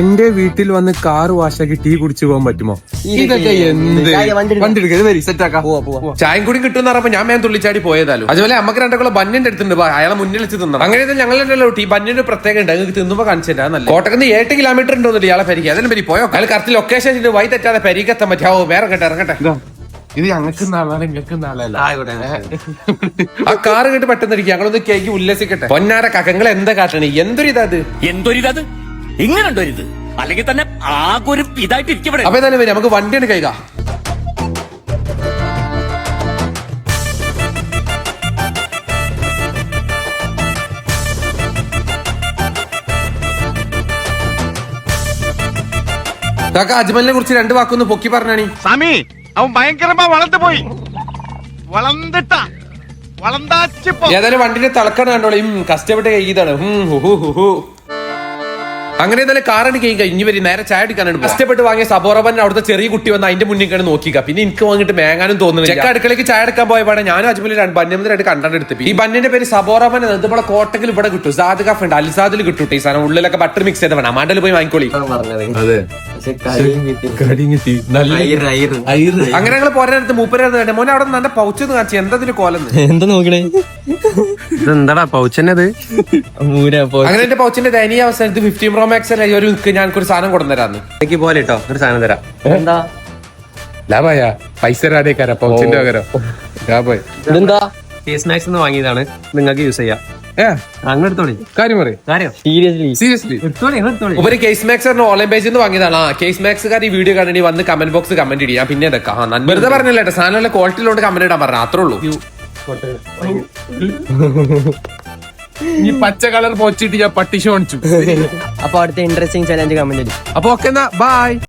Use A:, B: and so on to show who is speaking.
A: എന്റെ വീട്ടിൽ വന്ന് കാർ വാഷാക്കി ടീ കുടിച്ചു പോകാൻ പറ്റുമോ? ഇതൊക്കെ എന്ത് വണ്ടി എടുക്കരുത്, വരി സെറ്റാക്കാം.
B: ചായം കൂടി കിട്ടുമെന്ന് പറഞ്ഞപ്പോ ഞാൻ മേൻ തുള്ളിച്ചാടി പോയതാലും. അതുപോലെ നമുക്ക് രണ്ടോളം ബന്നിന്റെ അടുത്തുണ്ട്, അയാളെ മുന്നിൽ വെച്ച് തിന്നണം. അങ്ങനെ ഞങ്ങളുണ്ടല്ലോ ഈ ബന്നിന്റെ പ്രത്യേകം ഉണ്ട്, നിങ്ങൾക്ക് തിന്നുമ്പോ കാണിച്ചില്ല. നല്ല കോട്ടക്കുന്ന് 8 കിലോമീറ്റർ ഉണ്ടോ ഇയാളെ പരിക്ക്, അതിനും പരി പോയോ. അയാൾ കറക്റ്റ് ലൊക്കേഷൻ വൈ തെറ്റാതെ പരിക്കെത്താൻ പറ്റാവോ? വേറെ ഇറങ്ങട്ടെ.
A: ഇത് ഞങ്ങൾക്ക് നാളാണ്, നിങ്ങൾക്ക് നാളല്ല.
B: ആ കാറ് കേട്ട് പെട്ടെന്ന് ഇരിക്കും, ഞങ്ങളൊന്ന് കേക്ക് ഉല്ലസിക്കട്ടെ. പൊന്നാര കക്കങ്ങൾ എന്താ കാട്ടണേ? എന്തൊരിതത്
C: ഇങ്ങനെ അല്ലെങ്കിൽ തന്നെ ആകെ ഒരു ഇതായിട്ട് ഇരിക്കപ്പെടെ.
B: അപ്പൊ തന്നെ വരും, നമുക്ക് വണ്ടിയാണ് കൈകാ. അജ്മലിനെ കുറിച്ച് 2 വാക്കൊന്ന് പൊക്കി പറഞ്ഞാണി.
D: സമി അവൻ ഭയങ്കരമാ വളർന്നു പോയി,
B: ഏതായാലും വണ്ടിന്റെ തളക്കാണ് കണ്ടോളൂ. കഷ്ടപ്പെട്ട് കഴിയതാണ്. അങ്ങനെ തന്നെ കാറാണ് കഴിയുക. ഇനി വരും നേരെ ചായ അടിക്കാനാണ്. കഷ്ടപ്പെട്ട് വാങ്ങിയ സബോറബൻ അവിടുത്തെ ചെറിയ കുട്ടി വന്ന് അതിന്റെ മുന്നിൽ നോക്കിക്ക. പിന്നെ എനിക്ക് വാങ്ങിട്ട് മേങ്ങാനും തോന്നുന്നു. ചെക്ക അടുക്കളയ്ക്ക് ചായ എടുക്കാൻ പോയപാടെ ഞാനും അജ്മലും ബന്യമിലായിട്ട് കണ്ടെടുത്ത്. ഈ ബന്നിന്റെ പേര് സബോറബൻ. നമ്മളെ കോട്ടക്കിൽ ഇവിടെ കിട്ടും, സാദ് കഫ് ഉണ്ട്, അൽസാദിൽ കിട്ടും. ഈ സാധനം ഉള്ളിലൊക്കെ ബട്ടർ മിക്സ് ചെയ്ത് വേണം. അമാണ്ടൽ പോയി വാങ്ങിക്കോളി. അങ്ങനെ ഞങ്ങൾ പോരാടുത്ത് മൂപ്പരായിരുന്നു. മോനെ അവിടെ നല്ല പൗച്ചെന്ന് കാണിച്ചു. എന്താ കോലെന്ന്
E: എന്താ നോക്കണേ?
A: എന്താടാ പൗച്ചന്നത്?
B: അങ്ങനെ എന്റെ പൗച്ചിന്റെ ദയനീയ അവസാനത്ത് 15 Pro Max ഒരു ഞാനൊരു സാധനം കൊണ്ടുതരാന്ന്.
A: എനിക്ക് പോലെ കേട്ടോ, ഒരു സാധനം തരാം.
E: എന്താ
A: ലാഭയാ പൈസ രാടേക്കാരാ പൗച്ചിന്റെ പകരം.
E: ഇതെന്താ?
A: കേസ് മാക്സ് വാങ്ങിയതാണ്, നിങ്ങൾക്ക് യൂസ് ചെയ്യാം. അങ്ങനെ എടുത്തോളി. കാര്യം പറയും സീരിയസ്ലി.
B: ഒരു കേസ് മാക്സ് ഓൺലൈൻ പേജിൽ നിന്ന് വാങ്ങിയതാണ്. കേസ് മാക്സുകാർ ഈ വീഡിയോ കാണി വന്ന് കമന്റ് ബോക്സ് കമന്റ് ഇടിയാ. പിന്നെ ഇതൊക്കെ വെറുതെ പറഞ്ഞല്ലേ, സാധനം ക്വാളിറ്റിയിലോട്ട് കമന്റ് ഇടാൻ പറഞ്ഞു, അത്രേ ഉള്ളൂ.
A: ഈ പച്ച കളർ പോച്ചിട്ട് ഞാൻ പട്ടിഷ കാണിച്ചു.
E: അപ്പൊ അടുത്ത ഇൻട്രസ്റ്റിംഗ് ചലഞ്ച് കമന്റ്.
A: അപ്പൊ ഓക്കെ, എന്നാ ബൈ.